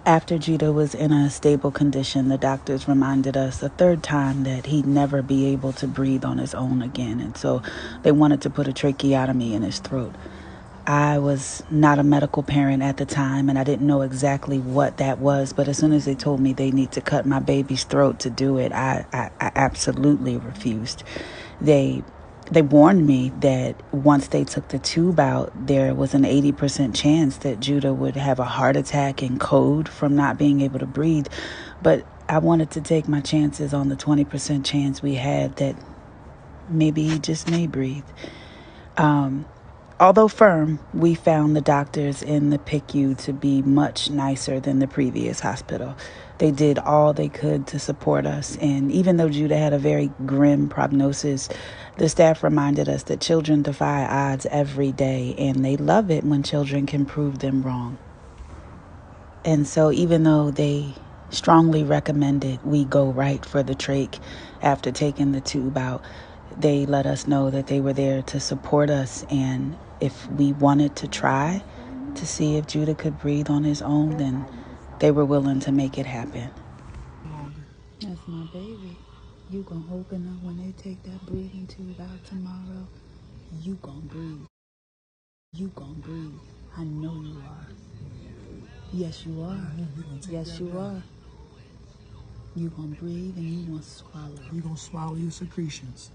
After Judah was in a stable condition, the doctors reminded us a third time that he'd never be able to breathe on his own again, and so they wanted to put a tracheotomy in his throat. I was not a medical parent at the time, and I didn't know exactly what that was, but as soon as they told me they need to cut my baby's throat to do it, I absolutely refused. They they warned me that once they took the tube out, there was an 80% chance that Judah would have a heart attack and code from not being able to breathe. But I wanted to take my chances on the 20% chance we had that maybe he just may breathe. Although firm, we found the doctors in the PICU to be much nicer than the previous hospital. They did all they could to support us, and even though Judah had a very grim prognosis, the staff reminded us that children defy odds every day, and they love it when children can prove them wrong. And so even though they strongly recommended we go right for the trach after taking the tube out, they let us know that they were there to support us, and if we wanted to try to see if Judah could breathe on his own, then they were willing to make it happen. That's my baby. You gonna open up when they take that breathing tube out tomorrow. You gonna breathe. You gonna breathe. I know you are. Yes, you are. Yes, you are. You gonna breathe and you gonna swallow. You gonna swallow your secretions.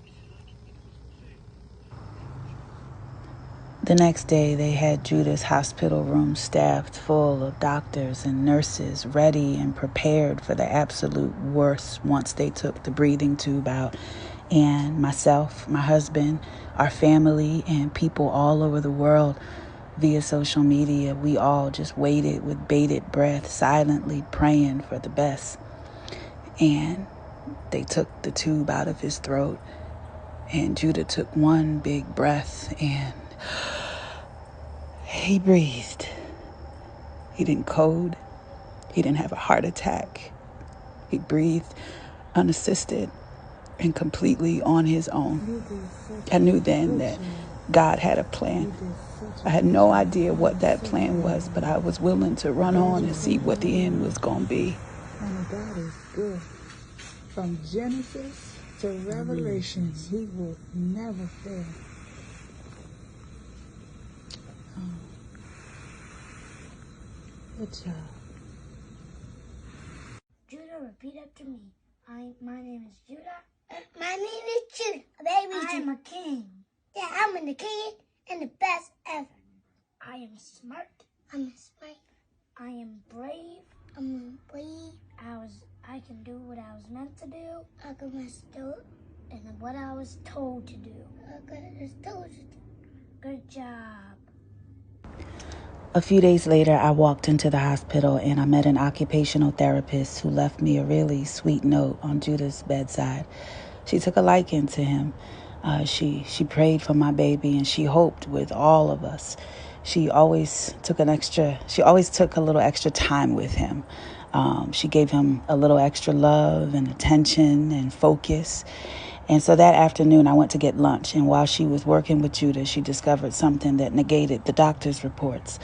The next day, they had Judah's hospital room staffed full of doctors and nurses ready and prepared for the absolute worst once they took the breathing tube out. And myself, my husband, our family, and people all over the world via social media, we all just waited with bated breath, silently praying for the best. And they took the tube out of his throat, and Judah took one big breath, and he breathed. He didn't code. He didn't have a heart attack. He breathed unassisted and completely on his own. I knew then that God had a plan. I had no idea what that plan was, but I was willing to run on and see what the end was going to be. And God is good. From Genesis to Revelation, He will never fail. Good job. Judah, repeat after me. My name is Judah. My name is Judah. Baby, I am a king. Yeah, I'm the king and the best ever. I am smart. I'm smart. I am brave. I'm brave. I can do what I was meant to do. I can do and what I was told to do. Good job. A few days later, I walked into the hospital and I met an occupational therapist who left me a really sweet note on Judah's bedside. She took a liking to him. She prayed for my baby, and she hoped with all of us. She always took a little extra time with him. She gave him a little extra love and attention and focus. And so that afternoon, I went to get lunch, and while she was working with Judah, she discovered something that negated the doctor's reports.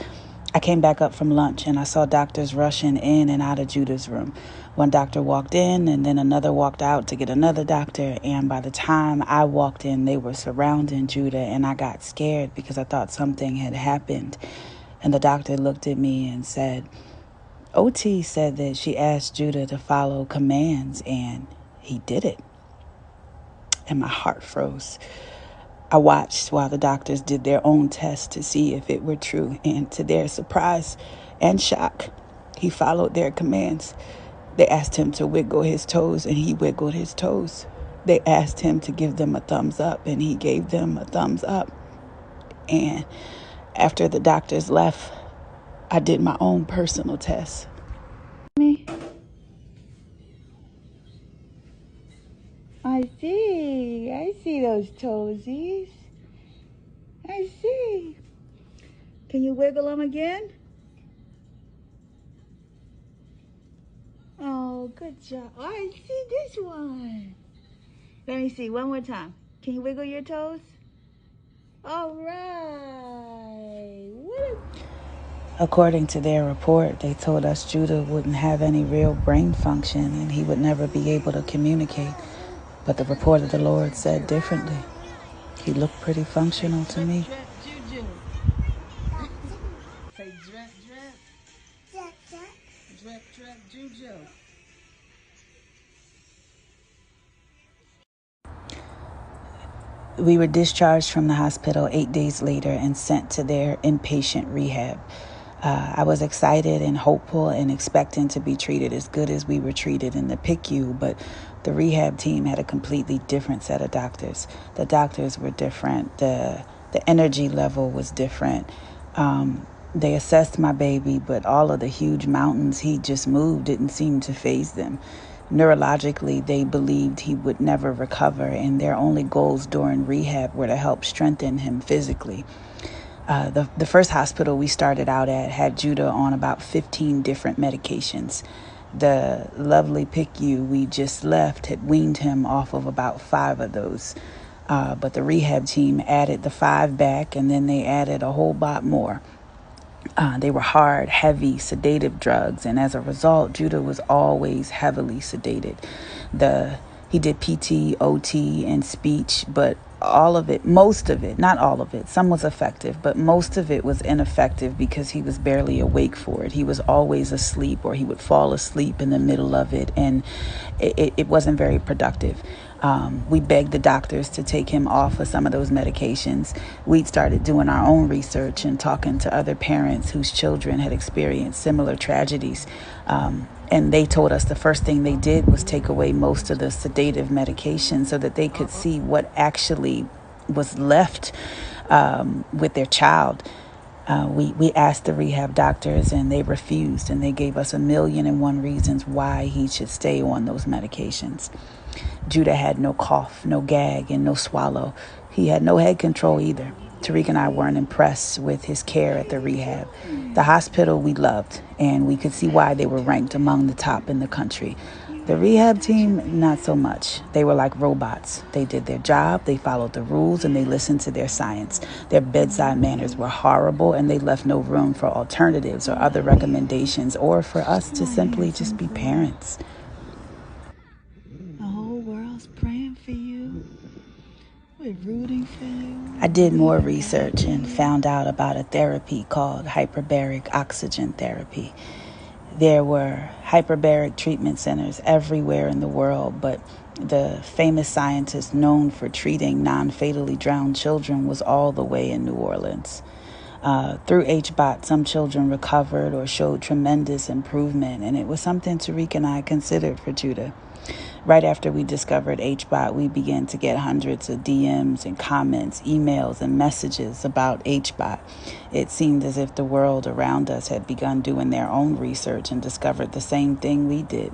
I came back up from lunch, and I saw doctors rushing in and out of Judah's room. One doctor walked in, and then another walked out to get another doctor, and by the time I walked in, they were surrounding Judah, and I got scared because I thought something had happened. And the doctor looked at me and said, OT said that she asked Judah to follow commands, and he did it. And my heart froze. I watched while the doctors did their own test to see if it were true, and to their surprise and shock, he followed their commands. They asked him to wiggle his toes, and he wiggled his toes. They asked him to give them a thumbs up, and he gave them a thumbs up. And after the doctors left, I did my own personal test. I see those toesies. I see. Can you wiggle them again? Oh, good job. Oh, I see this one. Let me see one more time. Can you wiggle your toes? All right. According to their report, they told us Judah wouldn't have any real brain function and he would never be able to communicate. But the report of the Lord said differently. He looked pretty functional to me. Say drip, drip. Drip, drip, juju. We were discharged from the hospital 8 days later and sent to their inpatient rehab. I was excited and hopeful and expecting to be treated as good as we were treated in the PICU, but the rehab team had a completely different set of doctors. The doctors were different. The energy level was different. They assessed my baby, but all of the huge mountains he just moved didn't seem to faze them. Neurologically, they believed he would never recover, and their only goals during rehab were to help strengthen him physically. The first hospital we started out at had Judah on about 15 different medications. The lovely PICU we just left had weaned him off of about 5 of those. But the rehab team added the 5 back, and then they added a whole lot more. They were hard, heavy, sedative drugs, and as a result, Judah was always heavily sedated. He did PT, OT, and speech, but all of it, most of it, not all of it, some was effective, but most of it was ineffective because he was barely awake for it. He was always asleep, or he would fall asleep in the middle of it, and it wasn't very productive. We begged the doctors to take him off of some of those medications. We'd started doing our own research and talking to other parents whose children had experienced similar tragedies. And they told us the first thing they did was take away most of the sedative medication so that they could see what actually was left with their child. We asked the rehab doctors, and they refused, and they gave us 1,000,001 reasons why he should stay on those medications. Judah had no cough, no gag, and no swallow. He had no head control either. Tariq and I weren't impressed with his care at the rehab. The hospital we loved, and we could see why they were ranked among the top in the country. The rehab team, not so much. They were like robots. They did their job, they followed the rules, and they listened to their science. Their bedside manners were horrible, and they left no room for alternatives or other recommendations, or for us to simply just be parents. The whole world's praying for you. We're rooting for you. I did more research and found out about a therapy called hyperbaric oxygen therapy. There were hyperbaric treatment centers everywhere in the world, but the famous scientist known for treating non-fatally drowned children was all the way in New Orleans. Through HBOT, some children recovered or showed tremendous improvement, and it was something Tariq and I considered for Judah. Right after we discovered HBOT, we began to get hundreds of DMs and comments, emails, and messages about HBOT. It seemed as if the world around us had begun doing their own research and discovered the same thing we did.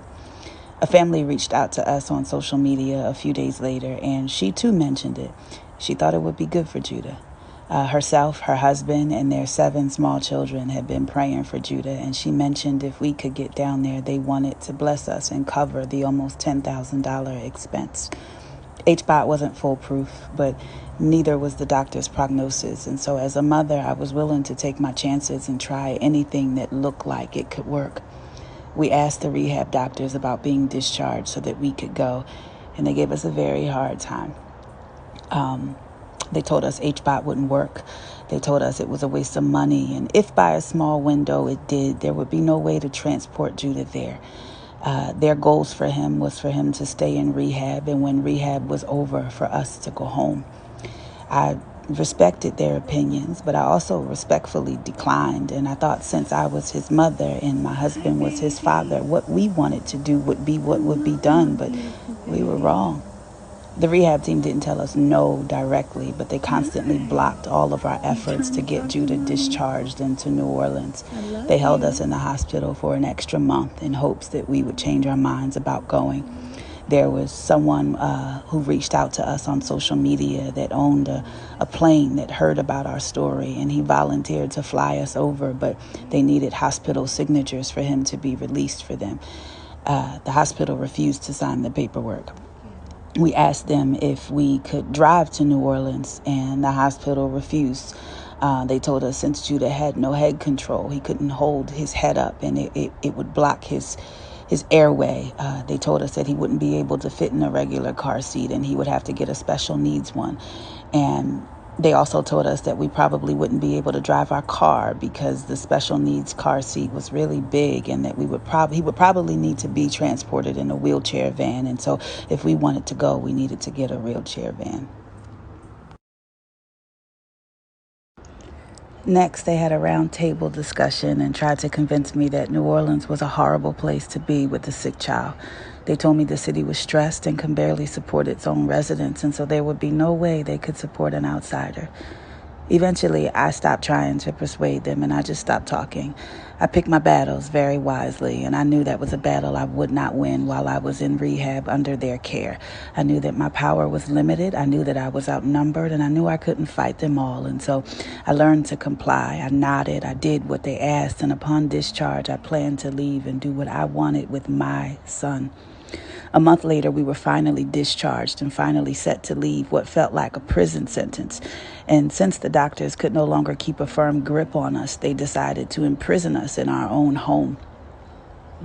A family reached out to us on social media a few days later, and she too mentioned it. She thought it would be good for Judah. Herself, her husband, and their 7 small children had been praying for Judah, and she mentioned if we could get down there, they wanted to bless us and cover the almost $10,000 expense. HBOT wasn't foolproof, but neither was the doctor's prognosis, and so as a mother, I was willing to take my chances and try anything that looked like it could work. We asked the rehab doctors about being discharged so that we could go, and they gave us a very hard time. They told us HBOT wouldn't work. They told us it was a waste of money, and if by a small window it did, there would be no way to transport Judah there. Their goals for him was for him to stay in rehab, and when rehab was over, for us to go home. I respected their opinions, but I also respectfully declined, and I thought since I was his mother and my husband was his father, what we wanted to do would be what would be done, but we were wrong. The rehab team didn't tell us no directly, but they constantly blocked all of our efforts to get Judah discharged into New Orleans. They held us in the hospital for an extra month in hopes that we would change our minds about going. There was someone who reached out to us on social media that owned a plane that heard about our story, and he volunteered to fly us over, but they needed hospital signatures for him to be released for them. The hospital refused to sign the paperwork. We asked them if we could drive to New Orleans, and the hospital refused. They told us since Judah had no head control, he couldn't hold his head up, and it would block his airway. They told us that he wouldn't be able to fit in a regular car seat, and he would have to get a special needs one. And they also told us that we probably wouldn't be able to drive our car because the special needs car seat was really big, and that he would probably need to be transported in a wheelchair van. And so if we wanted to go, we needed to get a wheelchair van. Next, they had a round table discussion and tried to convince me that New Orleans was a horrible place to be with a sick child. They told me the city was stressed and can barely support its own residents, and so there would be no way they could support an outsider. Eventually, I stopped trying to persuade them, and I just stopped talking. I picked my battles very wisely, and I knew that was a battle I would not win while I was in rehab under their care. I knew that my power was limited. I knew that I was outnumbered, and I knew I couldn't fight them all. And so I learned to comply. I nodded. I did what they asked, and upon discharge, I planned to leave and do what I wanted with my son. A month later, we were finally discharged and finally set to leave what felt like a prison sentence. And since the doctors could no longer keep a firm grip on us, they decided to imprison us in our own home.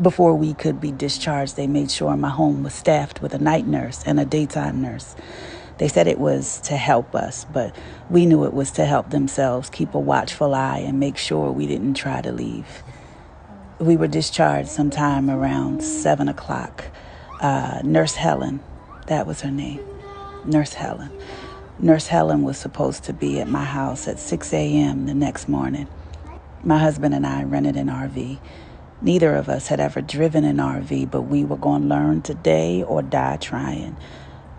Before we could be discharged, they made sure my home was staffed with a night nurse and a daytime nurse. They said it was to help us, but we knew it was to help themselves keep a watchful eye and make sure we didn't try to leave. We were discharged sometime around 7 o'clock. Nurse Helen, that was her name, Nurse Helen. Nurse Helen was supposed to be at my house at 6 a.m. the next morning. My husband and I rented an RV. Neither of us had ever driven an RV, but we were going to learn today or die trying.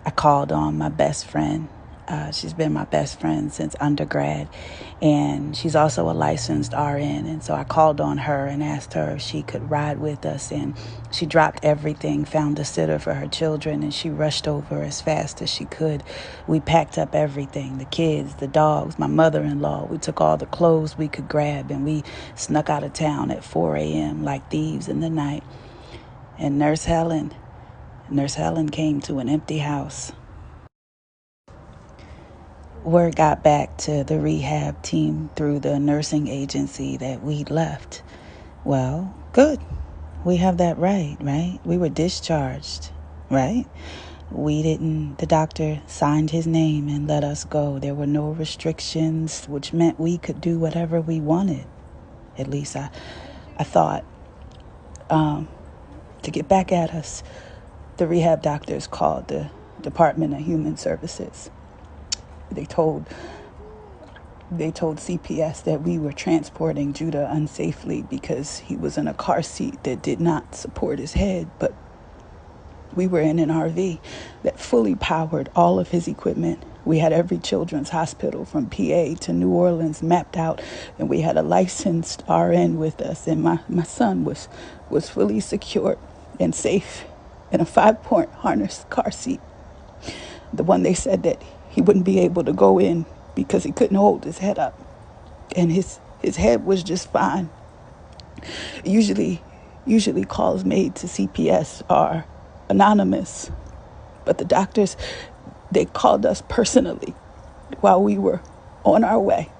I called on my best friend. She's been my best friend since undergrad, and she's also a licensed RN. And so I called on her and asked her if she could ride with us. And she dropped everything, found a sitter for her children, and she rushed over as fast as she could. We packed up everything, the kids, the dogs, my mother-in-law. We took all the clothes we could grab, and we snuck out of town at 4 a.m. like thieves in the night. And Nurse Helen came to an empty house. Word got back to the rehab team through the nursing agency that we'd left. Well, good. We have that right? We were discharged, right? The doctor signed his name and let us go. There were no restrictions, which meant we could do whatever we wanted. At least I thought. To get back at us, the rehab doctors called the Department of Human Services. They told CPS that we were transporting Judah unsafely because he was in a car seat that did not support his head, but we were in an RV that fully powered all of his equipment. We had every children's hospital from PA to New Orleans mapped out, and we had a licensed RN with us, and my son was fully secured and safe in a 5-point harness car seat. The one they said that he wouldn't be able to go in because he couldn't hold his head up. And his head was just fine. Usually calls made to CPS are anonymous. But the doctors, they called us personally while we were on our way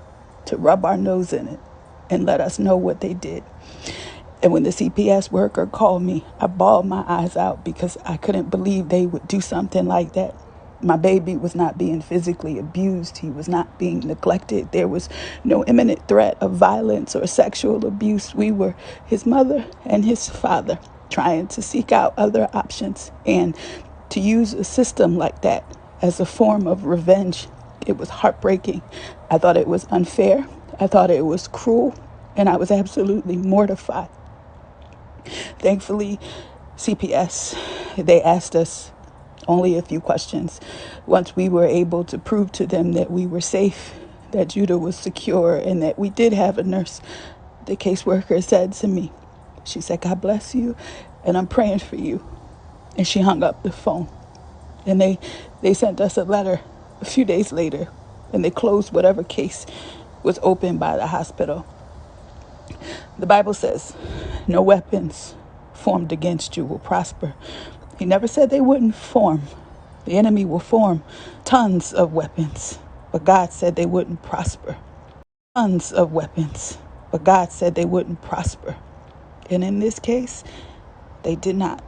to rub our nose in it and let us know what they did. And when the CPS worker called me, I bawled my eyes out because I couldn't believe they would do something like that. My baby was not being physically abused. He was not being neglected. There was no imminent threat of violence or sexual abuse. We were his mother and his father trying to seek out other options. And to use a system like that as a form of revenge, it was heartbreaking. I thought it was unfair. I thought it was cruel. And I was absolutely mortified. Thankfully, CPS, they asked us only a few questions. Once we were able to prove to them that we were safe, that Judah was secure, and that we did have a nurse, the caseworker said to me, she said, "God bless you, and I'm praying for you." And she hung up the phone. And they sent us a letter a few days later, and they closed whatever case was opened by the hospital. The Bible says, no weapons formed against you will prosper. He never said they wouldn't form. The enemy will form tons of weapons, but God said they wouldn't prosper. tons of weapons, but God said they wouldn't prosper. And in this case, they did not.